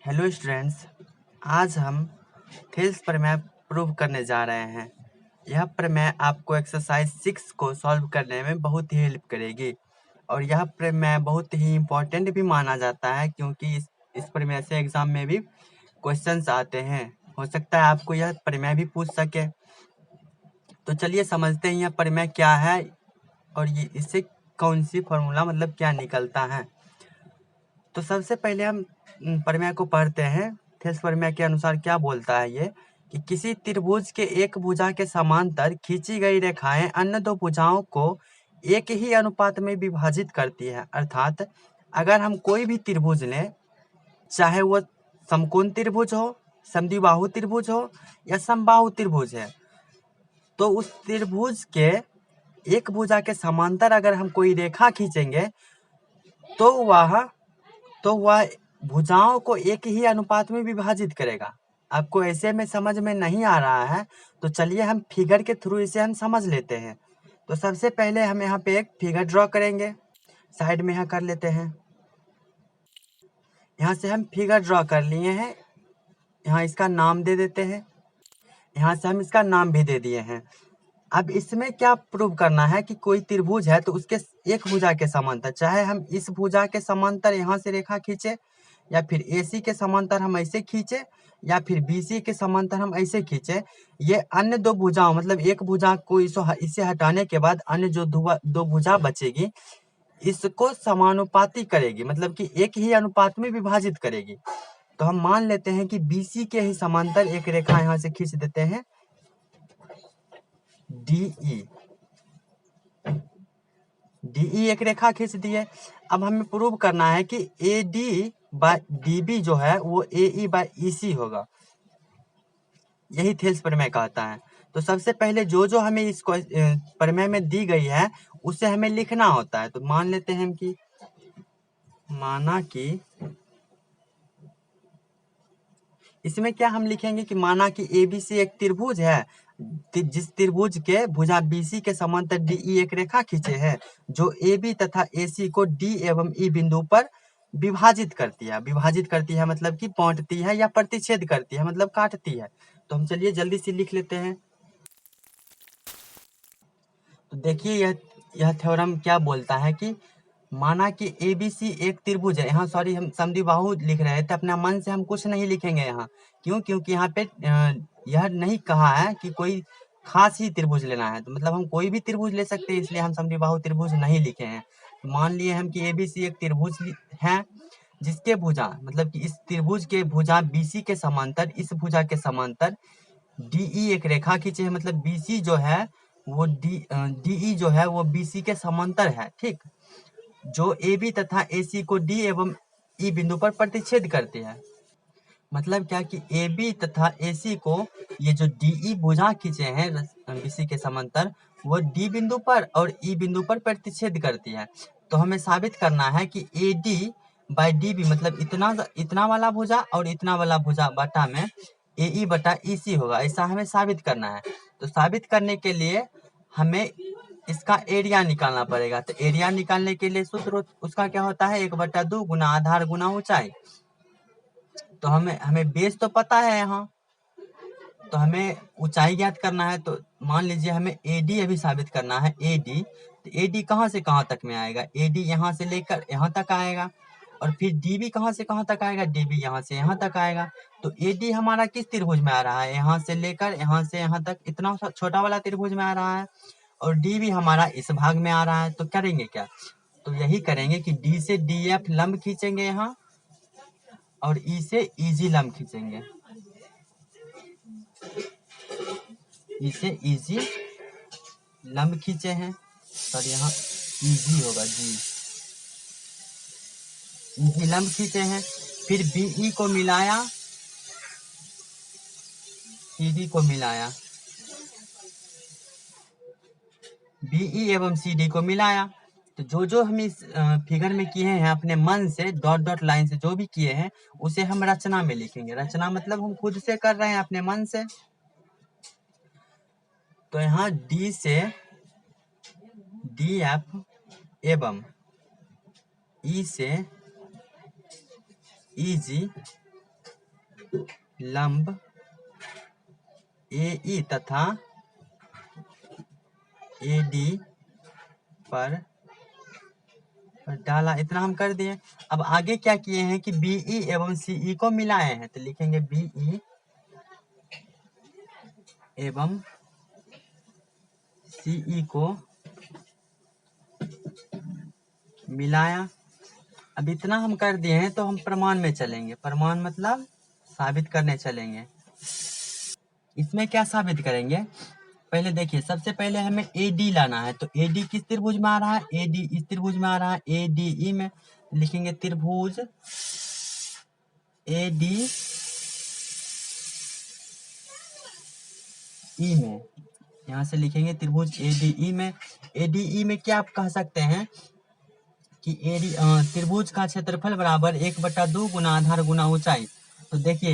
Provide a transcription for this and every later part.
Hello students, आज हम Thales प्रमेय प्रूव करने जा रहे हैं। यह प्रमेय आपको एक्सरसाइज 6 को सॉल्व करने में बहुत ही हेल्प करेगी और यह प्रमेय बहुत ही इम्पोर्टेंट भी माना जाता है क्योंकि इस प्रमेय से एग्जाम में भी क्वेश्चंस आते हैं। हो सकता है आपको यह प्रमेय भी पूछ सके। तो चलिए समझते हैं यह प्रमेय क्या है और ये इससे कौन सी फॉर्मूला मतलब क्या निकलता है। तो सबसे पहले हम प्रमेय को पढ़ते हैं। थेल्स प्रमेय के अनुसार क्या बोलता है ये कि किसी त्रिभुज के एक भुजा के समांतर खींची गई रेखाएं अन्य दो भुजाओं को एक ही अनुपात में विभाजित करती है। अर्थात अगर हम कोई भी त्रिभुज लें, चाहे वो समकोण त्रिभुज हो, समद्विबाहु त्रिभुज हो या समबाहु त्रिभुज है, तो उस त्रिभुज के एक भुजा के समांतर अगर हम कोई रेखा खींचेंगे तो वह भुजाओं को एक ही अनुपात में विभाजित करेगा। आपको ऐसे में समझ में नहीं आ रहा है तो चलिए हम फिगर के थ्रू इसे हम समझ लेते हैं। तो सबसे पहले हम यहाँ पे एक फिगर ड्रॉ करेंगे। साइड में यहाँ कर लेते हैं। यहाँ से हम फिगर ड्रॉ कर लिए हैं। यहाँ इसका नाम दे देते हैं। यहाँ से हम इसका नाम भी दे दिए हैं। अब इसमें क्या प्रूव करना है कि कोई त्रिभुज है तो उसके एक भुजा के समांतर, चाहे हम इस भुजा के समांतर यहाँ से रेखा खींचे या फिर AC के समांतर हम ऐसे खींचे या फिर BC के समांतर हम ऐसे खींचे, ये अन्य दो भुजाओं मतलब एक भुजा को इसे हटाने के बाद अन्य जो दो भुजा बचेगी इसको समानुपाती करेगी, मतलब कि एक ही अनुपात में विभाजित करेगी। तो हम मान लेते हैं कि BC के ही समांतर एक रेखा यहाँ से खींच देते हैं DE एक रेखा खींच दिए। अब हमें प्रूव करना है कि AD बाय DB जो है वो AE बाय EC होगा। यही थेल्स प्रमेय कहता है। तो सबसे पहले जो हमें इस प्रमेय में दी गई है उसे हमें लिखना होता है। तो मान लेते हैं कि माना कि इसमें क्या हम लिखेंगे कि माना कि ABC एक त्रिभुज है, जिस त्रिभुज के भुजा BC के समांतर DE एक रेखा खींचे है जो AB तथा AC को D एवं E बिंदु पर विभाजित करती है मतलब कि बांटती है या प्रतिच्छेद करती है मतलब काटती है। तो हम चलिए जल्दी से लिख लेते हैं। तो देखिए यह थ्योरम क्या बोलता है कि माना कि ABC एक त्रिभुज है। यहाँ सॉरी हम समद्विबाहु लिख रहे थे, अपना मन से हम कुछ नहीं लिखेंगे यहाँ। क्यों? क्योंकि यहाँ पे यह नहीं कहा है कि कोई खास ही त्रिभुज लेना है। तो मतलब हम कोई भी त्रिभुज ले सकते हैं, इसलिए हम समद्विबाहु त्रिभुज नहीं लिखे हैं। तो मान लिए हम कि ABC एक त्रिभुज है जिसके भुजा मतलब कि इस त्रिभुज के भुजा BC के समांतर इस भुजा के समांतर DE एक रेखा खींचे है, मतलब BC जो है वो DE जो है वो BC के समांतर है, ठीक, जो AB तथा AC को D एवं E बिंदु पर प्रतिच्छेद करती है। मतलब क्या कि AB तथा AC को ये जो DE भुजा खींचे हैं BC के समांतर वो D बिंदु पर और E बिंदु पर प्रतिच्छेद करती है। तो हमें साबित करना है कि AD बाई DB मतलब इतना वाला भुजा और इतना वाला भुजा बटा में AE बटा EC होगा, ऐसा हमें साबित करना है। तो साबित करने के लिए हमें इसका एरिया निकालना पड़ेगा। तो एरिया निकालने के लिए सूत्र उसका क्या होता है, 1/2 गुना आधार गुना ऊंचाई। तो हमें बेस तो पता है यहाँ, तो हमें ऊंचाई ज्ञात करना है। तो मान लीजिए हमें AD अभी साबित करना है। AD तो AD कहाँ से कहाँ तक में आएगा, AD यहाँ से लेकर यहाँ तक आएगा और फिर DB कहाँ से कहाँ तक आएगा, DB यहाँ से यहाँ तक आएगा। तो AD हमारा किस त्रिभुज में आ रहा है, यहाँ से लेकर यहाँ से यहाँ तक इतना छोटा वाला त्रिभुज में आ रहा है और DB हमारा इस भाग में आ रहा है। तो करेंगे क्या, तो यही करेंगे कि D से DF लंब खींचेंगे यहाँ और E से EG लंब खींचेंगे। E से EG लंब खींचे हैं, और यहाँ EG होगा EG लंब खींचे हैं। फिर BE को मिलाया, CD को मिलाया, BE एवं CD को मिलाया। तो जो हम इस फिगर में किए हैं अपने मन से डॉट डॉट लाइन से जो भी किए हैं उसे हम रचना में लिखेंगे। रचना मतलब हम खुद से कर रहे हैं अपने मन से। तो यहाँ D से DF एवं E से EG लंब AE तथा AD पर डाला। इतना हम कर दिए। अब आगे क्या किए हैं कि BE एवं CE को मिलाए हैं, तो लिखेंगे BE एवं CE को मिलाया। अब इतना हम कर दिए हैं तो हम प्रमाण में चलेंगे। प्रमाण मतलब साबित करने चलेंगे। इसमें क्या साबित करेंगे, पहले देखिए, सबसे पहले हमें AD लाना है। तो AD किस त्रिभुज में आ रहा है, AD इस त्रिभुज में आ रहा है, ADE में। लिखेंगे त्रिभुज ADE में, यहाँ से लिखेंगे त्रिभुज ADE में। ADE में क्या आप कह सकते हैं कि त्रिभुज का क्षेत्रफल बराबर 1/2 गुना आधार गुना ऊंचाई। तो देखिए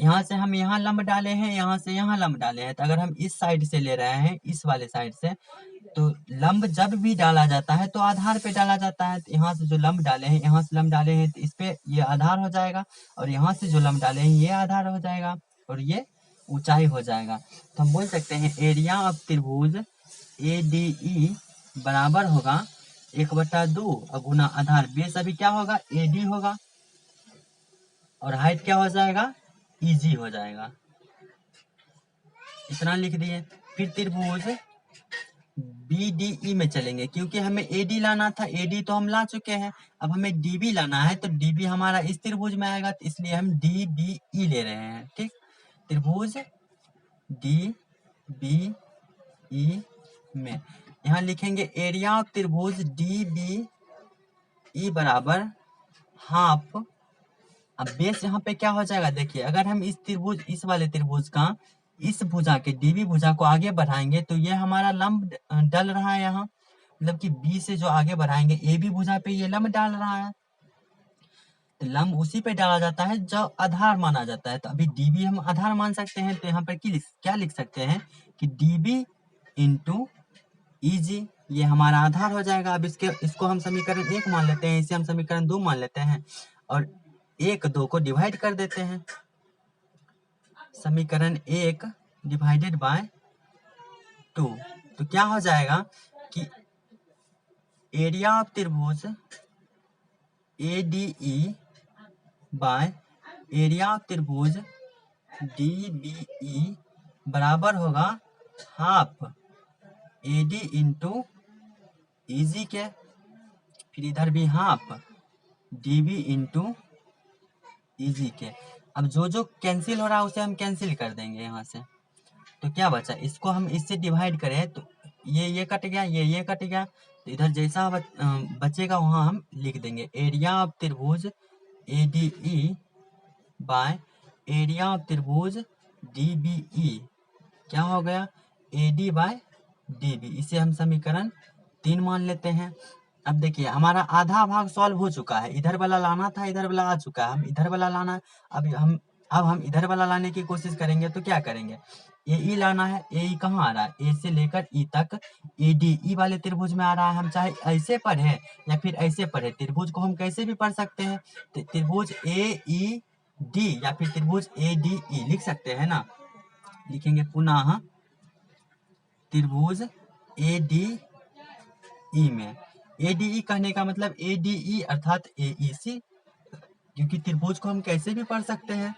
यहाँ से हम यहाँ लंब डाले हैं, यहाँ से यहाँ लंब डाले हैं। तो अगर हम इस साइड से ले रहे हैं, इस वाले साइड से, तो लंब जब भी डाला जाता है तो आधार पे डाला जाता है। तो यहाँ से जो लंब डाले हैं, यहाँ से लंब डाले हैं, तो इस पे ये आधार हो जाएगा, और यहाँ से जो लंब डाले हैं ये आधार हो जाएगा, और ये ऊंचाई हो जाएगा। तो हम बोल सकते हैं एरिया ऑफ त्रिभुज ADE बराबर होगा 1/2 और गुना आधार। बेस अभी क्या होगा, AD होगा, और हाइट क्या हो जाएगा, EG हो जाएगा। इतना लिख दिए। फिर त्रिभुज BDE में चलेंगे, क्योंकि हमें AD लाना था, AD तो हम ला चुके हैं। अब हमें DB लाना है, तो DB हमारा इस त्रिभुज में आएगा, तो इसलिए हम DBE ले रहे हैं। ठीक, त्रिभुज DBE में यहाँ लिखेंगे एरिया ऑफ त्रिभुज DBE बराबर हाफ। अब बेस यहाँ पे क्या हो जाएगा, देखिए, अगर हम इस त्रिभुज, इस वाले त्रिभुज का इस भुजा के DB भुजा को आगे बढ़ाएंगे, तो ये हमारा लंब डल रहा है यहाँ, मतलब कि B से जो आगे बढ़ाएंगे AB भुजा पे ये लंब डाल रहा है। तो लंब उसी पे डाला जाता है जो आधार माना जाता है। तो अभी DB हम आधार मान सकते हैं, तो यहाँ पर क्या लिख सकते हैं कि DB इंटू EG ये हमारा आधार हो जाएगा। अब इसको हम समीकरण 1 मान लेते हैं, इसे हम समीकरण 2 मान लेते हैं, और 1-2 को डिवाइड कर देते हैं। समीकरण 1 डिवाइडेड बाय 2, तो क्या हो जाएगा कि एरिया ऑफ त्रिभुज ADE बाय एरिया ऑफ त्रिभुज DBE बराबर होगा हाफ AD इंटू EG के, फिर इधर भी हाफ DB इंटू EG के। अब जो कैंसिल हो रहा है उसे हम कैंसिल कर देंगे यहाँ से। तो क्या बचा, इसको हम इससे डिवाइड करें तो ये कट गया, ये कट गया, तो इधर जैसा बचेगा वहाँ हम लिख देंगे एरिया ऑफ त्रिभुज ADE बाय एरिया ऑफ त्रिभुज DBE क्या हो गया, AD बाय DB। इसे हम समीकरण 3 मान लेते हैं। अब देखिए हमारा आधा भाग सॉल्व हो चुका है, इधर वाला लाना था, इधर वाला आ चुका है, हम इधर वाला लाना है। अब हम इधर वाला लाने की कोशिश करेंगे, तो क्या करेंगे, AE लाना है। AE कहाँ आ रहा है, A से लेकर E तक ADE वाले त्रिभुज में आ रहा है। हम चाहे ऐसे पढ़े या फिर ऐसे पढ़े, त्रिभुज को हम कैसे भी पढ़ सकते हैं, त्रिभुज AED या फिर त्रिभुज ADE लिख सकते हैं ना। लिखेंगे पुनः त्रिभुज ADE में, ADE कहने का मतलब ADE अर्थात AEC, क्योंकि त्रिभुज को हम कैसे भी पढ़ सकते हैं।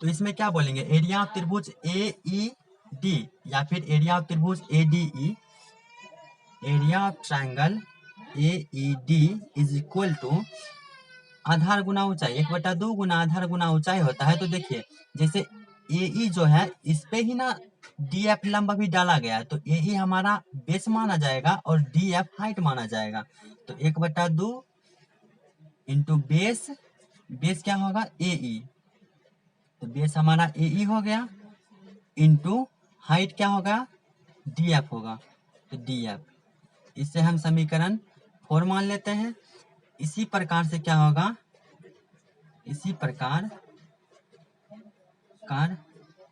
तो इसमें क्या बोलेंगे, एरिया ऑफ त्रिभुज AED या फिर एरिया ऑफ त्रिभुज ADE, area of triangle AED is equal to आधार गुना ऊंचाई, 1/2 गुना आधार गुना ऊंचाई होता है। तो देखिए जैसे AE जो है इस पे ही ना DF लंब भी डाला गया है, तो AE हमारा बेस माना जाएगा और DF हाइट माना जाएगा। तो 1/2 इंटू बेस क्या होगा, AE, तो बेस हमारा AE हो गया, इंटू हाइट क्या होगा, DF होगा, तो DF। इससे हम समीकरण 4 मान लेते हैं। इसी प्रकार से क्या होगा, इसी प्रकार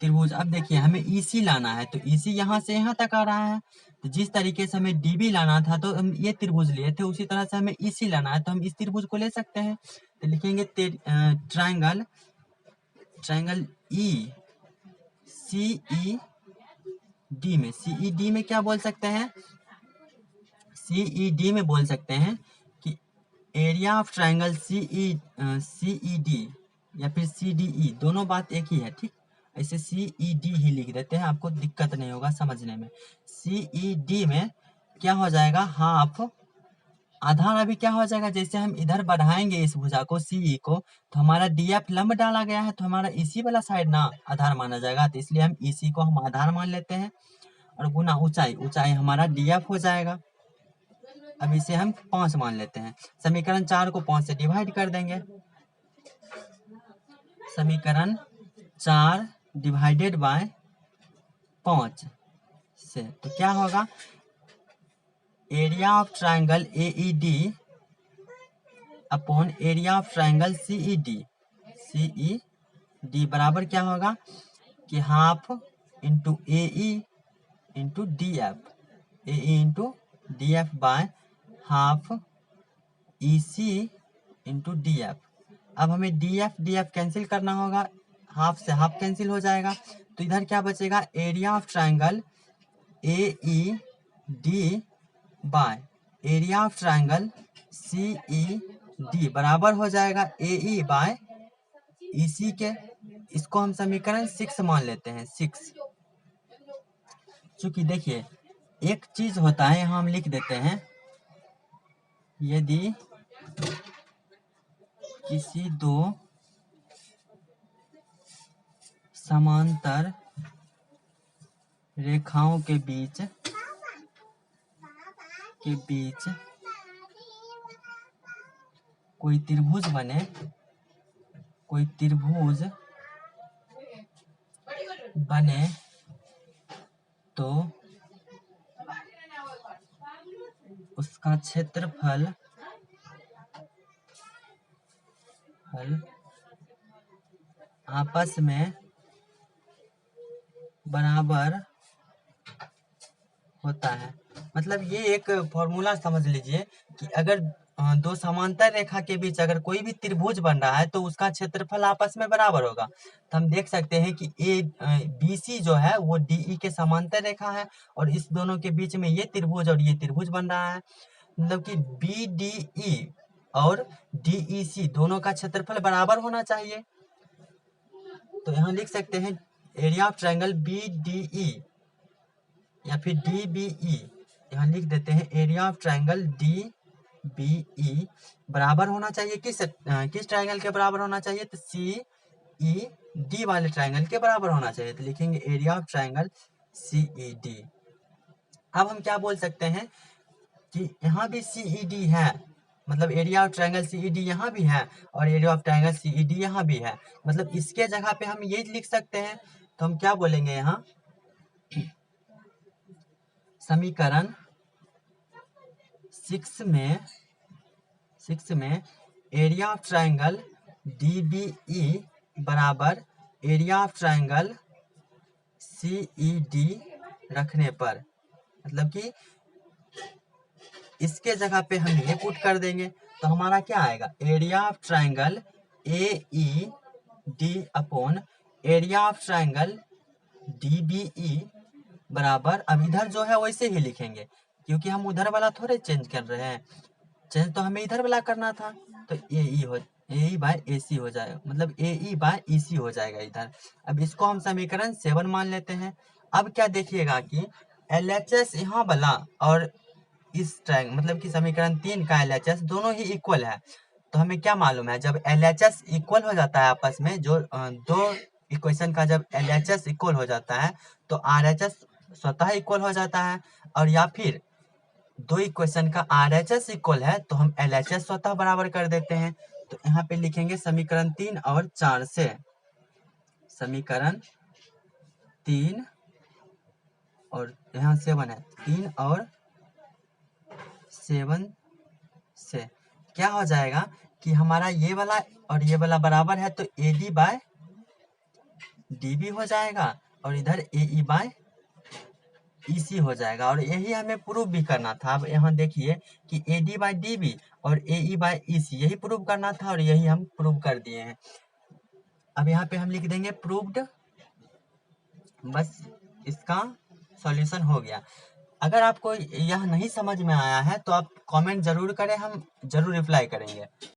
त्रिभुज। अब देखिए हमें EC लाना है, तो EC यहाँ से यहाँ तक आ रहा है। तो जिस तरीके से हमें DB लाना था तो हम ये त्रिभुज लिए थे, उसी तरह से हमें EC लाना है, तो हम इस त्रिभुज को ले सकते हैं। तो लिखेंगे ट्रायंगल ट्रायंगल ई सी ई डी में, सीईडी में क्या बोल सकते हैं, सीईडी में बोल सकते हैं कि एरिया ऑफ ट्रायंगल सीईडी या फिर सीडीई, दोनों बात एक ही है, ठीक। ऐसे सीईडी ही लिख देते हैं, आपको दिक्कत नहीं होगा समझने में। सीईडी में क्या हो जाएगा, हाफ आधार अभी क्या हो जाएगा, जैसे हम इधर बढ़ाएंगे इस भुजा को सीई को, तो हमारा डीएफ लंब डाला गया है, तो हमारा इसी वाला साइड ना आधार माना जाएगा, तो इसलिए हम इसी को हम आधार मान लेते हैं। और गुना ऊंचाई, ऊंचाई हमारा डीएफ हो जाएगा। अब इसे हम 5 मान लेते हैं। समीकरण 4 को 5 से डिवाइड कर देंगे। समीकरण 4 डिवाइडेड बाय 5 से, तो क्या होगा, area of triangle AED upon area of triangle CED बराबर क्या होगा कि half into AE into D F, AE into D F by half EC into D F. अब हमें डी एफ कैंसिल करना होगा, हाफ से हाफ कैंसिल हो जाएगा, तो इधर क्या बचेगा, area of triangle A D by area of triangle C D बराबर हो जाएगा ए बाय ई सी के। इसको हम समीकरण 6 मान लेते हैं, 6। चूंकि देखिए एक चीज होता है, हम लिख देते हैं, यदि किसी दो समांतर रेखाओं के बीच कोई त्रिभुज बने, तो उसका क्षेत्रफल आपस में बराबर होता है। मतलब ये एक फॉर्मूला समझ लीजिए कि अगर दो समांतर रेखा के बीच अगर कोई भी त्रिभुज बन रहा है तो उसका क्षेत्रफल आपस में बराबर होगा। तो हम देख सकते हैं कि बी सी जो है वो डीई के समांतर रेखा है, और इस दोनों के बीच में ये त्रिभुज और ये त्रिभुज बन रहा है। मतलब कि बी डी ई और डीई सी दोनों का क्षेत्रफल बराबर होना चाहिए। तो यहाँ लिख सकते हैं area of triangle B D E या फिर डी बी ई, यहाँ लिख देते हैं area of triangle D B E बराबर होना चाहिए किस ट्रायंगल के बराबर होना चाहिए, तो सी ई डी वाले ट्रायंगल के बराबर होना चाहिए। तो लिखेंगे area of triangle C E D. अब हम क्या बोल सकते हैं कि यहाँ भी सी ई डी है, मतलब area of triangle C E D यहाँ भी है और area of triangle C E D यहाँ भी है, मतलब इसके जगह पे हम ये लिख सकते हैं। तो हम क्या बोलेंगे, यहाँ समीकरण 6 में area of triangle D B E बराबर area of triangle C E D रखने पर, मतलब कि इसके जगह पे हम ये पुट कर देंगे, तो हमारा क्या आएगा, area of triangle A E D upon area of triangle D B E बराबर, अब इधर जो है वैसे ही लिखेंगे क्योंकि हम उधर वाला थोड़े चेंज कर रहे हैं, चेंज तो हमें इधर वाला करना था। तो ए बाय ए सी हो जाएगा, मतलब ए ई बाय ई सी हो जाएगा इधर। अब इसको हम समीकरण 7 मान लेते हैं। अब क्या देखिएगा कि एल एच एस यहाँ वाला और इस ट्रायंगल मतलब कि समीकरण 3 का एल एच एस दोनों ही इक्वल है। तो हमें क्या मालूम है, जब एल एच एस इक्वल हो जाता है आपस में, जो दो इक्वेशन का जब एल एच एस इक्वल हो जाता है तो आर एच एस स्वतः इक्वल हो जाता है, और या फिर दो इक्वेशन का आर एच एस इक्वल है तो हम एल एच एस स्वतः बराबर कर देते हैं। तो यहाँ पे लिखेंगे समीकरण 3 और 4 से, समीकरण 3 और यहाँ 7 है, 3 और 7 से क्या हो जाएगा कि हमारा ये वाला और ये वाला बराबर है, तो A D by D B हो जाएगा और इधर ए ई बाय ई सी हो जाएगा, और यही हमें प्रूव भी करना था। अब यहाँ देखिए कि A D by D B और ए ई बाई ई सी यही प्रूव करना था, और यही हम प्रूव कर दिए हैं। अब यहाँ पे हम लिख देंगे प्रूव्ड, बस इसका सॉल्यूशन हो गया। अगर आपको यह नहीं समझ में आया है तो आप कमेंट जरूर करें, हम जरूर रिप्लाई करेंगे।